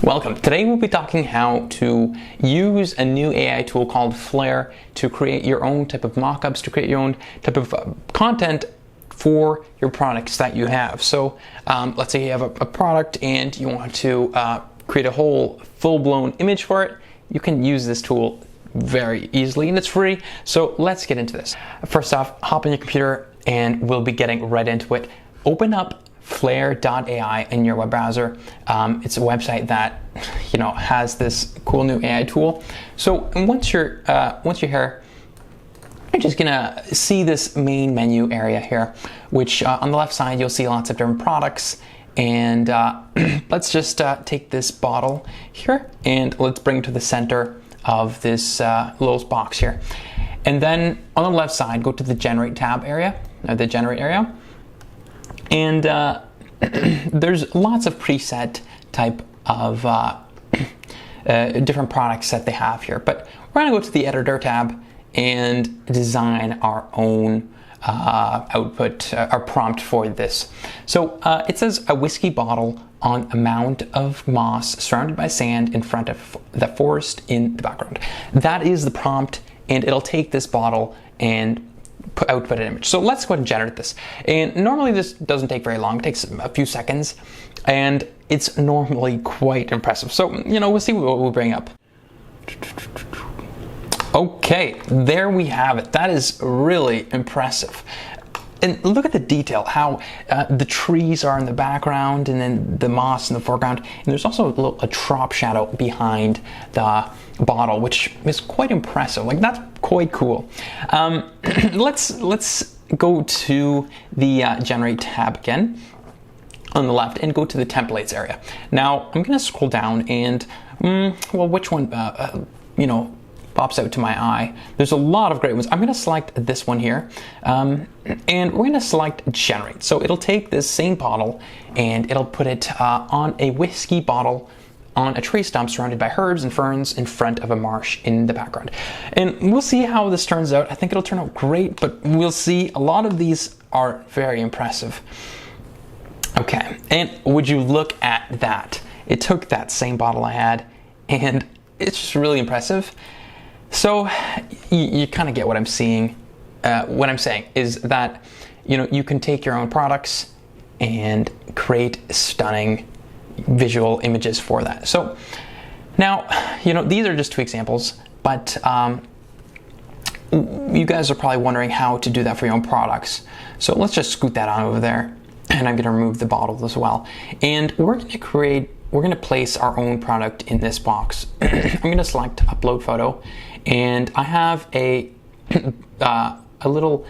Welcome. Today we'll be talking how to use a new AI tool called Flair to create your own type of mockups, to create your own type of content for your products that you have. So let's say you have a product and you want to create a whole full-blown image for it. You can use this tool very easily and it's free. So let's get into this. First off, hop on your computer and we'll be getting right into it. Open up Flair.AI in your web browser. It's a website that has this cool new AI tool. So once you're here, you're just gonna see this main menu area here, which on the left side you'll see lots of different products. And let's just take this bottle here and let's bring it to the center of this little box here. And then on the left side, go to the Generate tab area, the Generate area. And there's lots of preset type of different products that they have here. But we're gonna go to the Editor tab and design our own output, our prompt for this. So it says a whiskey bottle on a mound of moss surrounded by sand in front of the forest in the background. That is the prompt, and it'll take this bottle and output an image. So let's go ahead and generate this. And normally this doesn't take very long. It takes a few seconds and it's normally quite impressive. So, we'll see what we'll bring up. Okay, there we have it. That is really impressive. And look at the detail, how the trees are in the background and then the moss in the foreground. And there's also a drop shadow behind the bottle, which is quite impressive. Like, that's quite cool. Let's go to the Generate tab again on the left and go to the Templates area. Now, I'm gonna scroll down and, which one, pops out to my eye. There's a lot of great ones. I'm going to select this one here, and we're going to select Generate. So it'll take this same bottle and it'll put it on a whiskey bottle on a tree stump surrounded by herbs and ferns in front of a marsh in the background. And we'll see how this turns out. I think it'll turn out great, but we'll see. A lot of these are very impressive. Okay, and would you look at that? It took that same bottle I had and it's just really impressive. So you kind of get what I'm seeing. What I'm saying is that you can take your own products and create stunning visual images for that. So now these are just two examples, but you guys are probably wondering how to do that for your own products. So let's just scoot that on over there, and I'm going to remove the bottle as well. And we're going to place our own product in this box. I'm going to select Upload Photo, and I have a little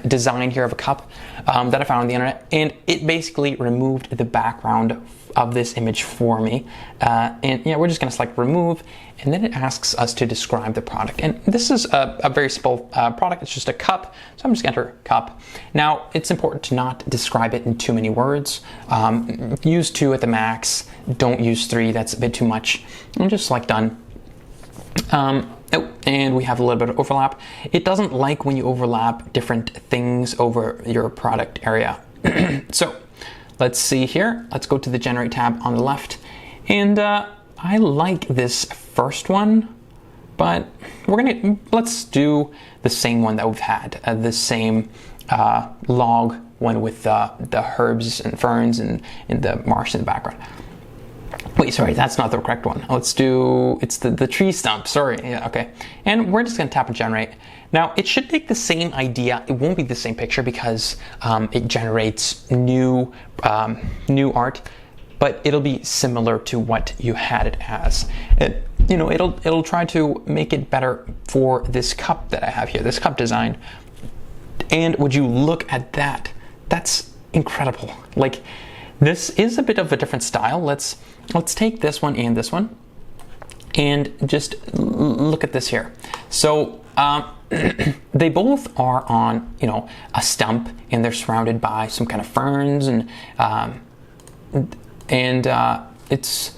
design here of a cup that I found on the internet, and it basically removed the background of this image for me. And we're just going to select Remove, and then it asks us to describe the product. And this is a very simple product. It's just a cup, so I'm just going to enter cup. Now, it's important to not describe it in too many words. Use 2 at the max. Don't use 3. That's a bit too much. And just select Done. And we have a little bit of overlap. It doesn't like when you overlap different things over your product area. So let's see here. Let's go to the Generate tab on the left. And I like this first one, but let's do the same one that we've had, the same log one with the herbs and ferns and the marsh in the background. Wait, sorry, that's not the correct one. Let's do, it's the tree stump, sorry, yeah, okay. And we're just gonna tap on Generate. Now, it should take the same idea. It won't be the same picture because it generates new art, but it'll be similar to what you had it as. It'll try to make it better for this cup that I have here, this cup design. And would you look at that? That's incredible. Like, this is a bit of a different style. Let's take this one and just look at this here. So they both are on a stump and they're surrounded by some kind of ferns and it's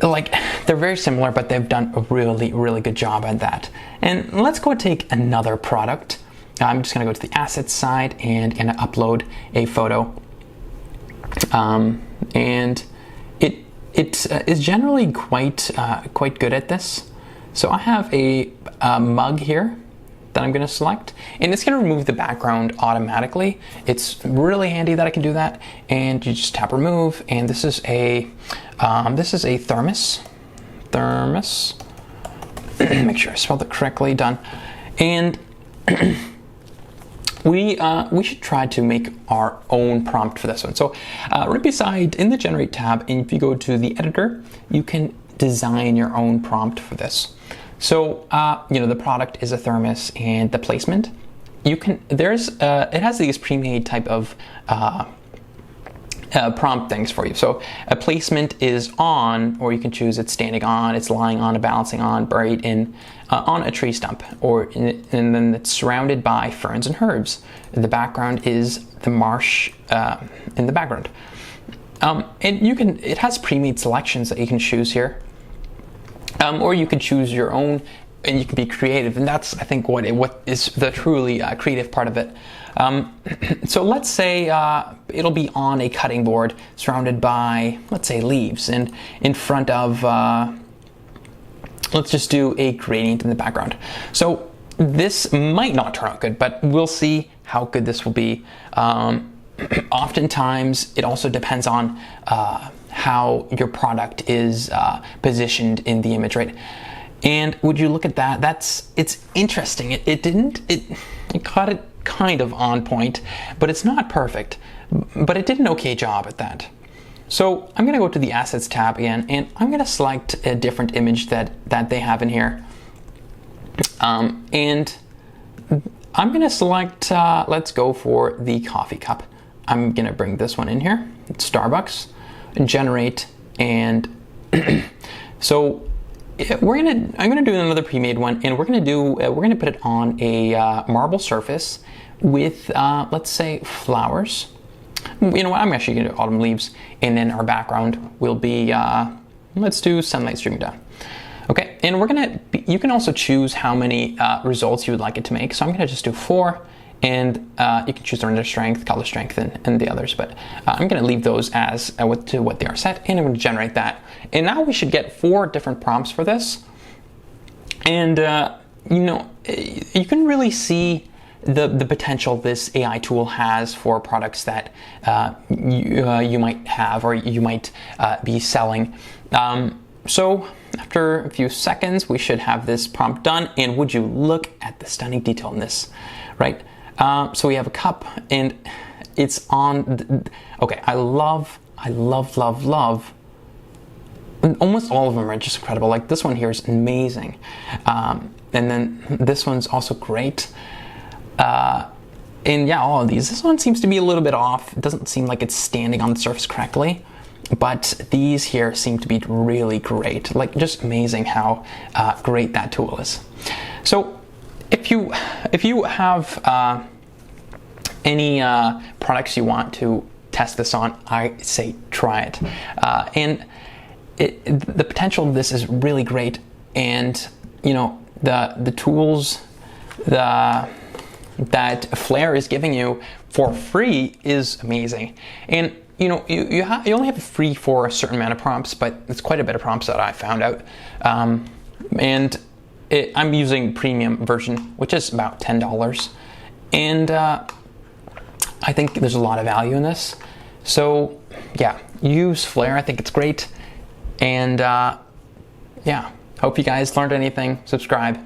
like they're very similar, but they've done a really good job at that. And let's go take another product. I'm just gonna go to the assets side and upload a photo. And it is generally quite good at this. So I have a mug here that I'm going to select, and it's going to remove the background automatically. It's really handy that I can do that. And you just tap remove, and this is a thermos. Make sure I spelled it correctly. Done. And we should try to make our own prompt for this one. So right beside in the generate tab, and if you go to the editor, you can design your own prompt for this. So the product is a thermos, and the placement, you can it has these pre-made type of prompt things for you. So a placement is on, or you can choose it's standing on, it's lying on, a balancing on, buried in on a tree stump, and then it's surrounded by ferns and herbs. The background is the marsh in the background. And it has pre-made selections that you can choose here, or you can choose your own, and you can be creative. And that's, I think, what is the truly creative part of it. So let's say it'll be on a cutting board surrounded by, let's say, leaves, and in front of, let's just do a gradient in the background. So this might not turn out good, but we'll see how good this will be. Oftentimes, it also depends on how your product is positioned in the image, right? And would you look at that? It's interesting. It caught it kind of on point, but it's not perfect. But it did an okay job at that. So I'm going to go to the Assets tab again, and I'm going to select a different image that they have in here. And I'm going to select, let's go for the coffee cup. I'm going to bring this one in here. It's Starbucks, and generate, and so I'm going to do another pre-made one, and we're going to put it on a marble surface with let's say flowers. You know what? I'm actually going to do autumn leaves, and then our background will be let's do sunlight streaming down. Okay, and you can also choose how many results you would like it to make. So I'm going to just do 4, and you can choose the render strength, color strength, and the others. But I'm going to leave those as to what they are set, and I'm going to generate that. And now we should get 4 different prompts for this. And you can really see the potential this AI tool has for products that you might have, or you might be selling. So after a few seconds, we should have this prompt done. And would you look at the stunning detail in this, right? So we have a cup, and it's on. Okay, I love. Almost all of them are just incredible. Like this one here is amazing, and then this one's also great. And yeah, all of these. This one seems to be a little bit off. It doesn't seem like it's standing on the surface correctly. But these here seem to be really great. Like just amazing how great that tool is. So if you have any products you want to test this on, I say try it. And the potential of this is really great. And the tools that Flair is giving you for free is amazing. And you only have free for a certain amount of prompts, but it's quite a bit of prompts that I found out. And I'm using premium version, which is about $10. And I think there's a lot of value in this. So yeah, use Flair. I think it's great. And yeah, hope you guys learned anything. Subscribe.